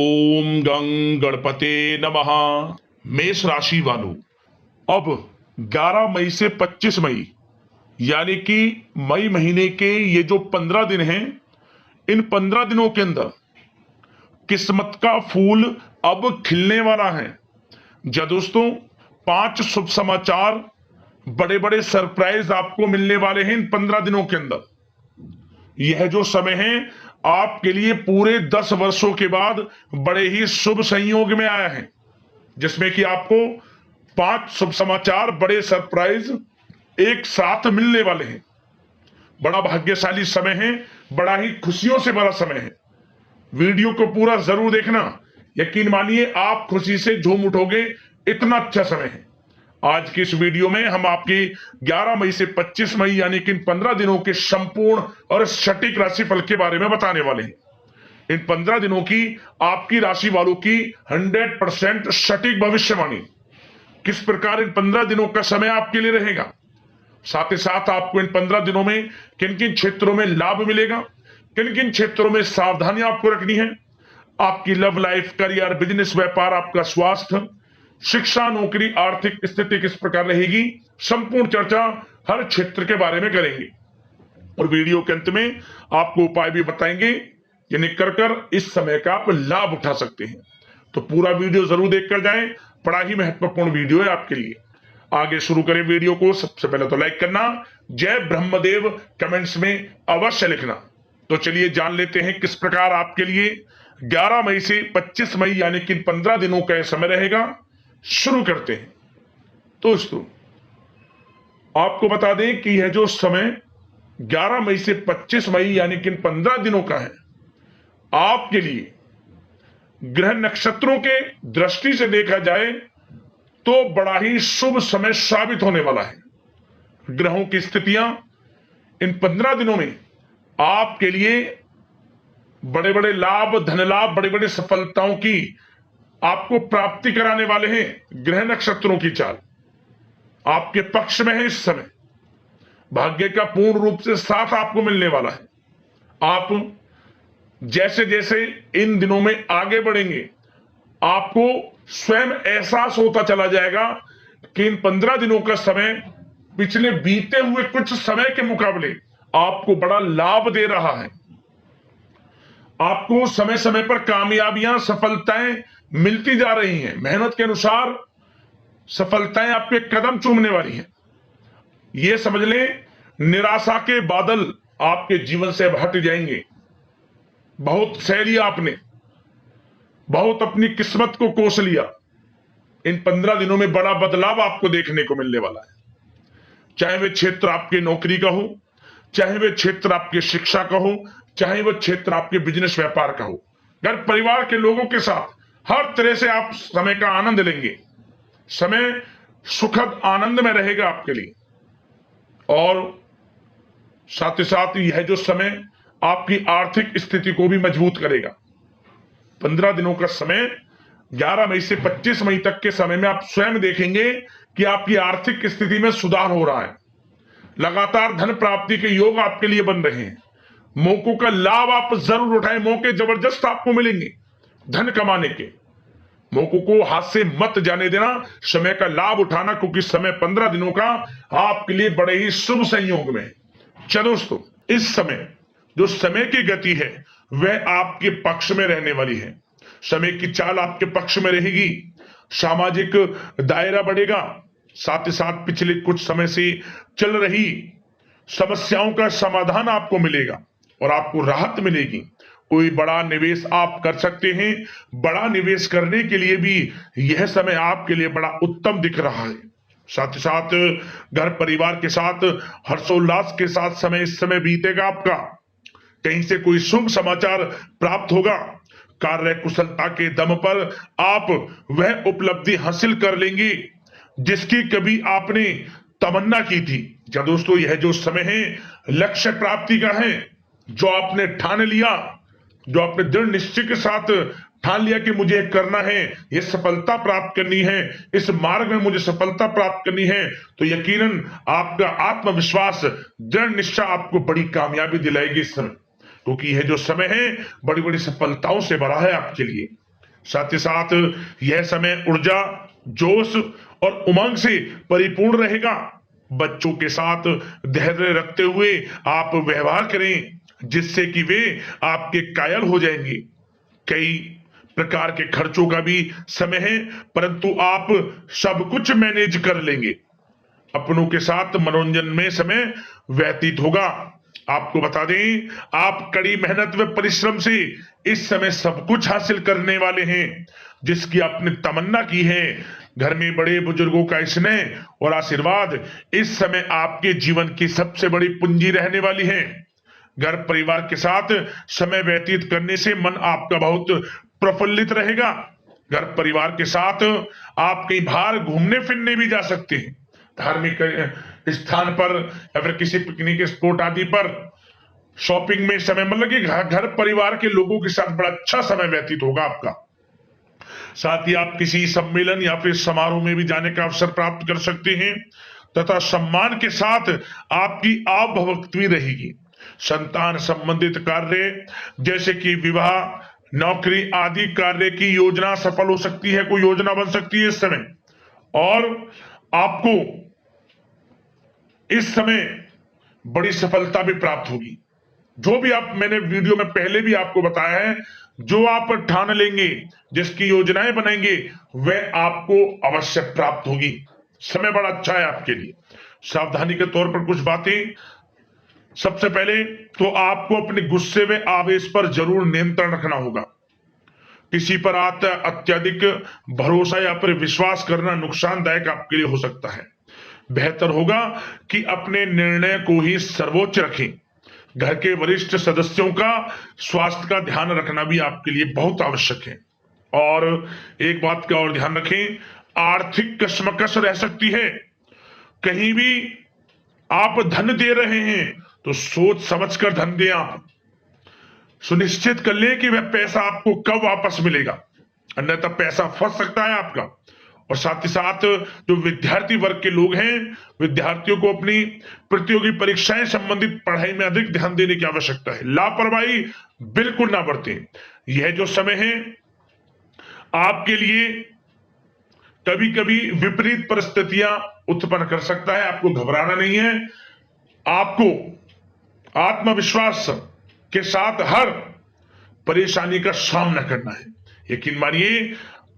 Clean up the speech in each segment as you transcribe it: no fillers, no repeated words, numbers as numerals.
ओम गं गणपते नमः। मेष राशि वालों, अब 11 मई से 25 मई यानी कि मई महीने के ये जो 15 दिन हैं, इन 15 दिनों के अंदर किस्मत का फूल अब खिलने वाला है। जी दोस्तों, 5 शुभ समाचार, बड़े बड़े सरप्राइज आपको मिलने वाले हैं इन 15 दिनों के अंदर। यह जो समय है आपके लिए पूरे 10 वर्षों के बाद बड़े ही शुभ संयोग में आया है, जिसमें कि आपको 5 शुभ समाचार, बड़े सरप्राइज एक साथ मिलने वाले हैं। बड़ा भाग्यशाली समय है, बड़ा ही खुशियों से भरा समय है। वीडियो को पूरा जरूर देखना, यकीन मानिए आप खुशी से झूम उठोगे, इतना अच्छा समय है। आज की इस वीडियो में हम आपकी 11 मई से 25 मई यानी कि इन 15 दिनों के संपूर्ण और सटीक राशिफल के बारे में बताने वाले हैं। इन 15 दिनों की आपकी राशि वालों की 100% सटीक भविष्यवाणी, किस प्रकार इन 15 दिनों का समय आपके लिए रहेगा, साथ ही साथ आपको इन 15 दिनों में किन किन क्षेत्रों में लाभ मिलेगा, किन किन क्षेत्रों में सावधानियां आपको रखनी है, आपकी लव लाइफ, करियर, बिजनेस, व्यापार, आपका स्वास्थ्य, शिक्षा, नौकरी, आर्थिक स्थिति किस प्रकार रहेगी, संपूर्ण चर्चा हर क्षेत्र के बारे में करेंगे। और वीडियो के अंत में आपको उपाय भी बताएंगे जिन्हें कर इस समय का आप लाभ उठा सकते हैं। तो पूरा वीडियो जरूर देखकर जाएं, बड़ा ही महत्वपूर्ण वीडियो है आपके लिए। आगे शुरू करें वीडियो को। सबसे पहले तो लाइक करना, जय ब्रह्मदेव कमेंट्स में अवश्य लिखना। तो चलिए जान लेते हैं किस प्रकार आपके लिए 11 मई से 25 मई यानी कि 15 दिनों का समय रहेगा। शुरू करते हैं। दोस्तों, आपको बता दें कि यह जो समय 11 मई से 25 मई यानी कि 15 दिनों का है, आपके लिए ग्रह नक्षत्रों के दृष्टि से देखा जाए तो बड़ा ही शुभ समय साबित होने वाला है। ग्रहों की स्थितियां इन 15 दिनों में आपके लिए बड़े बड़े लाभ, धन लाभ, बड़ी बड़ी सफलताओं की आपको प्राप्ति कराने वाले हैं। ग्रह नक्षत्रों की चाल आपके पक्ष में है। इस समय भाग्य का पूर्ण रूप से साथ आपको मिलने वाला है। आप जैसे जैसे इन दिनों में आगे बढ़ेंगे, आपको स्वयं एहसास होता चला जाएगा कि इन 15 दिनों का समय पिछले बीते हुए कुछ समय के मुकाबले आपको बड़ा लाभ दे रहा है। आपको समय समय पर कामयाबियां, सफलताएं मिलती जा रही हैं। मेहनत के अनुसार सफलताएं आपके कदम चूमने वाली हैं। यह समझ लें, निराशा के बादल आपके जीवन से अब हट जाएंगे। बहुत सह लिया आपने, बहुत अपनी किस्मत को कोस लिया। इन 15 दिनों में बड़ा बदलाव आपको देखने को मिलने वाला है। चाहे वह क्षेत्र आपके नौकरी का हो, चाहे वह क्षेत्र आपके शिक्षा का हो, चाहे वह क्षेत्र आपके बिजनेस व्यापार का हो, घर परिवार के लोगों के साथ हर तरह से आप समय का आनंद लेंगे। समय सुखद आनंद में रहेगा आपके लिए। और साथ ही साथ यह जो समय आपकी आर्थिक स्थिति को भी मजबूत करेगा। 15 दिनों का समय 11 मई से 25 मई तक के समय में आप स्वयं देखेंगे कि आपकी आर्थिक स्थिति में सुधार हो रहा है। लगातार धन प्राप्ति के योग आपके लिए बन रहे हैं। मौकों का लाभ आप जरूर उठाएं। मौके जबरदस्त आपको मिलेंगे धन कमाने के। मौकों को हाथ से मत जाने देना, समय का लाभ उठाना, क्योंकि समय 15 दिनों का आपके लिए बड़े ही शुभ संयोग में है। चलो दोस्तों, इस समय जो समय की गति है वह आपके पक्ष में रहने वाली है। समय की चाल आपके पक्ष में रहेगी। सामाजिक दायरा बढ़ेगा। साथ ही साथ पिछले कुछ समय से चल रही समस्याओं का समाधान आपको मिलेगा और आपको राहत मिलेगी। कोई बड़ा निवेश आप कर सकते हैं। बड़ा निवेश करने के लिए भी यह समय आपके लिए बड़ा उत्तम दिख रहा है। साथ ही साथ घर परिवार के साथ हर्षोल्लास के साथ समय इस समय बीतेगा आपका। कहीं से कोई शुभ समाचार प्राप्त होगा। कार्य कुशलता के दम पर आप वह उपलब्धि हासिल कर लेंगे जिसकी कभी आपने तमन्ना की थी। क्या दोस्तों, यह जो समय है लक्ष्य प्राप्ति का है। जो आपने ठान लिया, जो आपने दृढ़ निश्चय के साथ ठान लिया कि मुझे करना है, यह सफलता प्राप्त करनी है, इस मार्ग में मुझे सफलता प्राप्त करनी है, तो यकीनन आपका आत्मविश्वास, दृढ़ निश्चय आपको बड़ी कामयाबी दिलाएगी इस समय। क्योंकि यह जो समय है बड़ी बड़ी सफलताओं से भरा है आपके लिए। साथ ही साथ यह समय ऊर्जा, जोश और उमंग से परिपूर्ण रहेगा। बच्चों के साथ धैर्य रखते हुए आप व्यवहार करें, जिससे कि वे आपके कायल हो जाएंगे। कई प्रकार के खर्चों का भी समय है, परंतु आप सब कुछ मैनेज कर लेंगे। अपनों के साथ मनोरंजन में समय व्यतीत होगा। आपको बता दें, आप कड़ी मेहनत व परिश्रम से इस समय सब कुछ हासिल करने वाले हैं, जिसकी आपने तमन्ना की है। घर में बड़े बुजुर्गों का स्नेह और आशीर्वाद इस समय आपके जीवन की सबसे बड़ी पूंजी रहने वाली है। घर परिवार के साथ समय व्यतीत करने से मन आपका बहुत प्रफुल्लित रहेगा। घर परिवार के साथ आप कहीं बाहर घूमने फिरने भी जा सकते हैं, धार्मिक स्थान पर या फिर किसी पिकनिक स्पॉट आदि पर, शॉपिंग में समय, मतलब कि घर परिवार के लोगों के साथ बड़ा अच्छा समय व्यतीत होगा आपका। साथ ही आप किसी सम्मेलन या फिर समारोह में भी जाने का अवसर प्राप्त कर सकते हैं तथा सम्मान के साथ आपकी आवभगत भी रहेगी। संतान संबंधित कार्य जैसे कि विवाह, नौकरी आदि कार्य की योजना सफल हो सकती है, कोई योजना बन सकती है इस समय। और आपको इस समय बड़ी सफलता भी प्राप्त होगी। जो भी आप, मैंने वीडियो में पहले भी आपको बताया है, जो आप ठान लेंगे, जिसकी योजनाएं बनाएंगे, वह आपको अवश्य प्राप्त होगी। समय बड़ा अच्छा है आपके लिए। सावधानी के तौर पर कुछ बातें। सबसे पहले तो आपको अपने गुस्से व आवेश पर जरूर नियंत्रण रखना होगा। किसी पर अत्यधिक भरोसा या फिर विश्वास करना नुकसानदायक आपके लिए हो सकता है। बेहतर होगा कि अपने निर्णय को ही सर्वोच्च रखें। घर के वरिष्ठ सदस्यों का स्वास्थ्य का ध्यान रखना भी आपके लिए बहुत आवश्यक है। और एक बात का और ध्यान रखें, आर्थिक कशमकश रह सकती है। कहीं भी आप धन दे रहे हैं तो सोच समझकर धन दें। आप सुनिश्चित कर लें कि वह पैसा आपको कब वापस मिलेगा, अन्यथा पैसा फंस सकता है आपका। और साथ ही साथ जो विद्यार्थी वर्ग के लोग हैं, विद्यार्थियों को अपनी प्रतियोगी परीक्षाएं संबंधित पढ़ाई में अधिक ध्यान देने की आवश्यकता है। लापरवाही बिल्कुल ना बरतें। यह जो समय है आपके लिए कभी कभी विपरीत परिस्थितियां उत्पन्न कर सकता है, आपको घबराना नहीं है। आपको आत्मविश्वास के साथ हर परेशानी का सामना करना है। यकीन मानिए,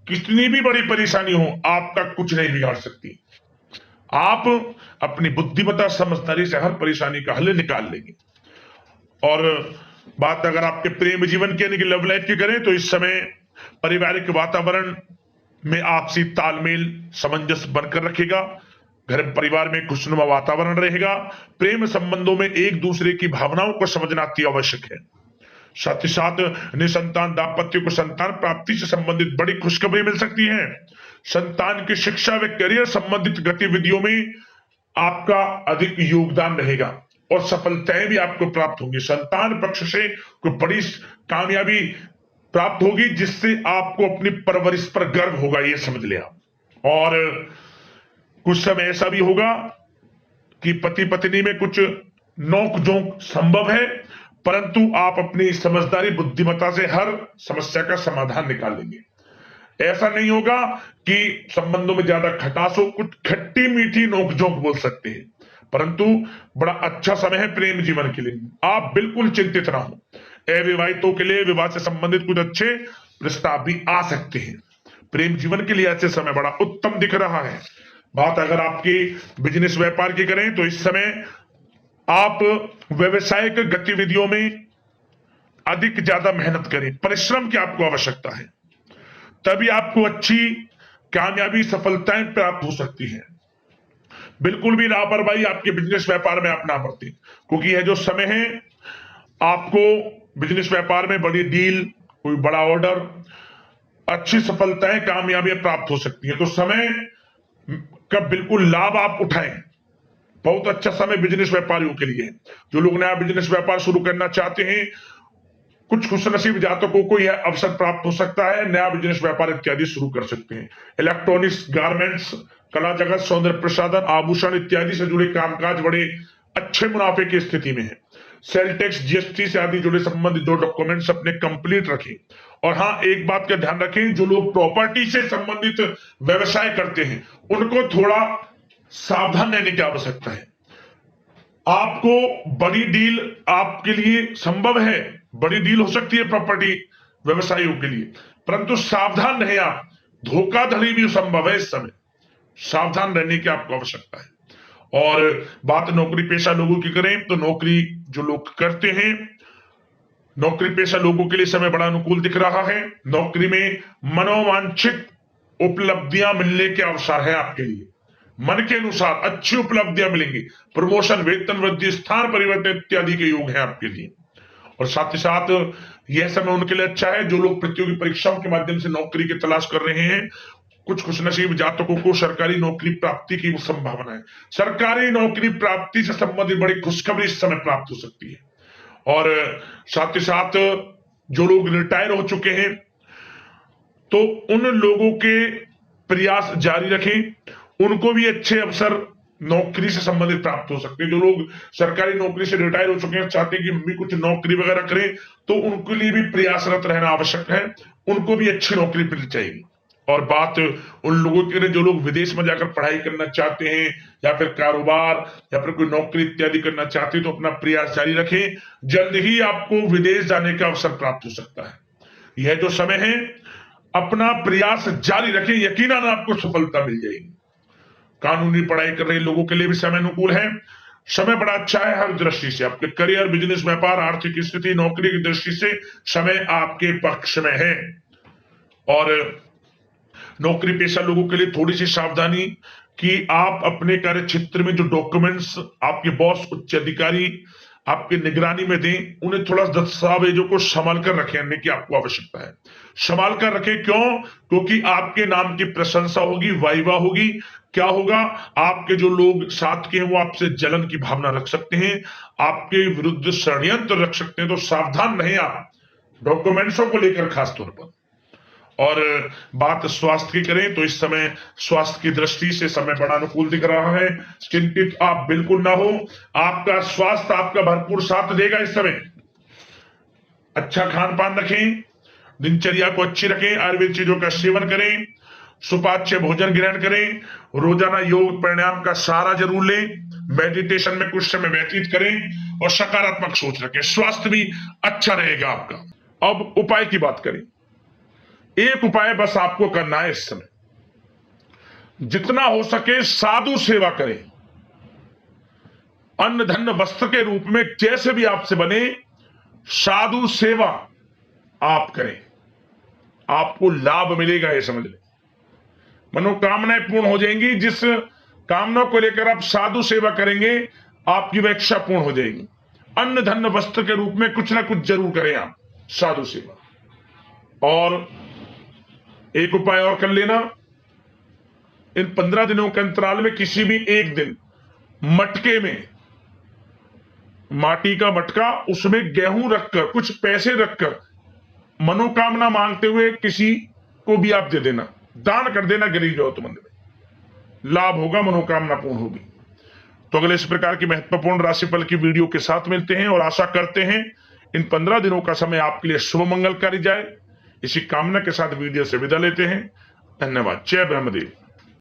कितनी भी बड़ी परेशानी हो, आपका कुछ नहीं बिगाड़ सकती। आप अपनी बुद्धिमत्ता समझदारी से हर परेशानी का हल निकाल लेंगे। और बात अगर आपके प्रेम जीवन की यानी कि लव लाइफ की करें, तो इस समय पारिवारिक वातावरण में आपसी तालमेल सामंजस्य बनकर रखेगा। घर परिवार में खुशनुमा वातावरण रहेगा। प्रेम संबंधों में एक दूसरे की भावनाओं को समझना अति आवश्यक है। साथ ही साथ निसंतान दाम्पत्य को संतान प्राप्ति से संबंधित बड़ी खुशखबरी मिल सकती है। संतान की शिक्षा व करियर संबंधित गतिविधियों में आपका अधिक योगदान रहेगा और सफलताएं भी आपको प्राप्त होंगी। संतान पक्ष से कोई बड़ी कामयाबी प्राप्त होगी, जिससे आपको अपनी परवरिश पर गर्व होगा, ये समझ लिया। और कुछ समय ऐसा भी होगा कि पति पत्नी में कुछ नोक झोंक संभव है, परंतु आप अपनी समझदारी बुद्धिमत्ता से हर समस्या का समाधान निकाल लेंगे। ऐसा नहीं होगा कि संबंधों में ज्यादा खटास हो, कुछ खट्टी मीठी नोकझोंक बोल सकते हैं, परंतु बड़ा अच्छा समय है प्रेम जीवन के लिए। आप बिल्कुल चिंतित ना हो। अविवाहितों के लिए विवाह से संबंधित कुछ अच्छे प्रस्ताव भी आ सकते हैं। प्रेम जीवन के लिए ऐसे समय बड़ा उत्तम दिख रहा है। बात अगर आपकी बिजनेस व्यापार की करें, तो इस समय आप व्यवसायिक गतिविधियों में अधिक ज्यादा मेहनत करें, परिश्रम की आपको आवश्यकता है, तभी आपको अच्छी कामयाबी सफलताएं प्राप्त हो सकती है। बिल्कुल भी लापरवाही आपके बिजनेस व्यापार में आप ना बरतें, क्योंकि यह जो समय है आपको बिजनेस व्यापार में बड़ी डील, कोई बड़ा ऑर्डर, अच्छी सफलताएं, कामयाबियां प्राप्त हो सकती है। तो समय का बिल्कुल लाभ आप उठाएं। बहुत अच्छा समय बिजनेस व्यापारियों के लिए है। जो लोग नया बिजनेस व्यापार शुरू करना चाहते हैं, कुछ खुशनसीब जातकों को यह अवसर प्राप्त हो सकता है, नया बिजनेस व्यापार इत्यादि शुरू कर सकते हैं। इलेक्ट्रॉनिक्स, गारमेंट्स, कला जगत, सौंदर्य प्रसाधन, आभूषण इत्यादि से जुड़े कामकाज बड़े अच्छे मुनाफे की स्थिति में है। सेल टैक्स, जीएसटी से आदि जुड़े संबंधित जो डॉक्यूमेंट्स अपने कंप्लीट रखें। और हाँ, एक बात का ध्यान रखें, जो लोग प्रॉपर्टी से संबंधित व्यवसाय करते हैं उनको थोड़ा सावधान रहने की आवश्यकता है। आपको बड़ी डील आपके लिए संभव है, बड़ी डील हो सकती है प्रॉपर्टी व्यवसायियों के लिए, परंतु सावधान रहे आप, धोखाधड़ी भी संभव है। इस समय सावधान रहने की आपको आवश्यकता है। और बात नौकरी पेशा लोगों की करें तो नौकरी जो लोग करते हैं, नौकरी पेशा लोगों के लिए समय बड़ा अनुकूल दिख रहा है। नौकरी में मनोवांछित उपलब्धियां मिलने के अवसर है आपके लिए, मन के अनुसार अच्छी उपलब्धियां मिलेंगी, प्रमोशन, वेतन वृद्धि, स्थान परिवर्तन इत्यादि के योग है आपके लिए। और साथ ही साथ यह समय उनके लिए अच्छा है जो लोग प्रतियोगी परीक्षाओं के माध्यम से नौकरी की तलाश कर रहे हैं। कुछ खुशनसीब जातकों को सरकारी नौकरी प्राप्ति की संभावना है। सरकारी नौकरी प्राप्ति से संबंधित बड़ी खुशखबरी इस समय प्राप्त हो सकती है। और साथ ही साथ जो लोग रिटायर हो चुके हैं तो उन लोगों के प्रयास जारी रखें, उनको भी अच्छे अवसर नौकरी से संबंधित प्राप्त हो सकते हैं। जो लोग सरकारी नौकरी से रिटायर हो चुके हैं, चाहते हैं कि हम भी कुछ नौकरी वगैरह करें, तो उनके लिए भी प्रयासरत रहना आवश्यक है, उनको भी अच्छी नौकरी मिल जाएगी। और बात उन लोगों के लिए जो लोग विदेश में जाकर पढ़ाई करना चाहते हैं या फिर कारोबार या फिर कोई नौकरी इत्यादि करना चाहते हैं तो अपना प्रयास जारी रखें, जल्द ही आपको विदेश जाने का अवसर प्राप्त हो सकता है। यह जो समय है अपना प्रयास जारी रखें, यकीनन आपको सफलता मिल जाएगी। कानूनी पढ़ाई कर रहे लोगों के लिए भी समय अनुकूल है, समय बड़ा अच्छा है हर दृष्टि से। आपके करियर, बिजनेस, व्यापार, आर्थिक स्थिति, नौकरी की दृष्टि से समय आपके पक्ष में है। और नौकरी पेशा लोगों के लिए थोड़ी सी सावधानी कि आप अपने कार्य क्षेत्र में जो डॉक्यूमेंट्स आपके बॉस, उच्च अधिकारी आपके निगरानी में दें, उन्हें थोड़ा दस्तावेजों को संभाल कर रखने की आपको आवश्यकता है। संभाल कर रखें, क्यों? क्योंकि आपके नाम की प्रशंसा होगी, वाइवा होगी। क्या होगा? आपके जो लोग साथ के हैं वो आपसे जलन की भावना रख सकते हैं, आपके विरुद्ध षड्यंत्र रख सकते हैं। तो सावधान रहें आप डॉक्यूमेंट्सों को लेकर खासतौर पर। और बात स्वास्थ्य की करें तो इस समय स्वास्थ्य की दृष्टि से समय बड़ा अनुकूल दिख रहा है। चिंतित आप बिल्कुल ना हो, आपका स्वास्थ्य आपका भरपूर साथ देगा। इस समय अच्छा खान पान रखें, दिनचर्या को अच्छी रखें, आयुर्वेद चीजों का सेवन करें, सुपाच्य भोजन ग्रहण करें, रोजाना योग प्राणायाम का सहारा जरूर लें, मेडिटेशन में कुछ समय व्यतीत करें और सकारात्मक सोच रखें। स्वास्थ्य भी अच्छा रहेगा आपका। अब उपाय की बात करें, एक उपाय बस आपको करना है इस समय, जितना हो सके साधु सेवा करें। अन्न धन वस्त्र के रूप में जैसे भी आपसे बने साधु सेवा आप करें, आपको लाभ मिलेगा। ये समझ लें, मनोकामनाएं पूर्ण हो जाएंगी। जिस कामना को लेकर आप साधु सेवा करेंगे आपकी वह इच्छा पूर्ण हो जाएगी। अन्न धन वस्त्र के रूप में कुछ ना कुछ जरूर करें आप साधु सेवा। और एक उपाय और कर लेना, इन 15 दिनों के अंतराल में किसी भी एक दिन मटके में, माटी का मटका, उसमें गेहूं रखकर, कुछ पैसे रखकर मनोकामना मांगते हुए किसी को भी आप दे देना, दान कर देना गरीब जरूरतमंद में, लाभ होगा, मनोकामना पूर्ण होगी। तो अगले इस प्रकार की महत्वपूर्ण राशिफल की वीडियो के साथ मिलते हैं और आशा करते हैं इन 15 दिनों का समय आपके लिए शुभ मंगलकारी जाए। इसी कामना के साथ वीडियो से विदा लेते हैं। धन्यवाद। जय ब्रह्मदेव।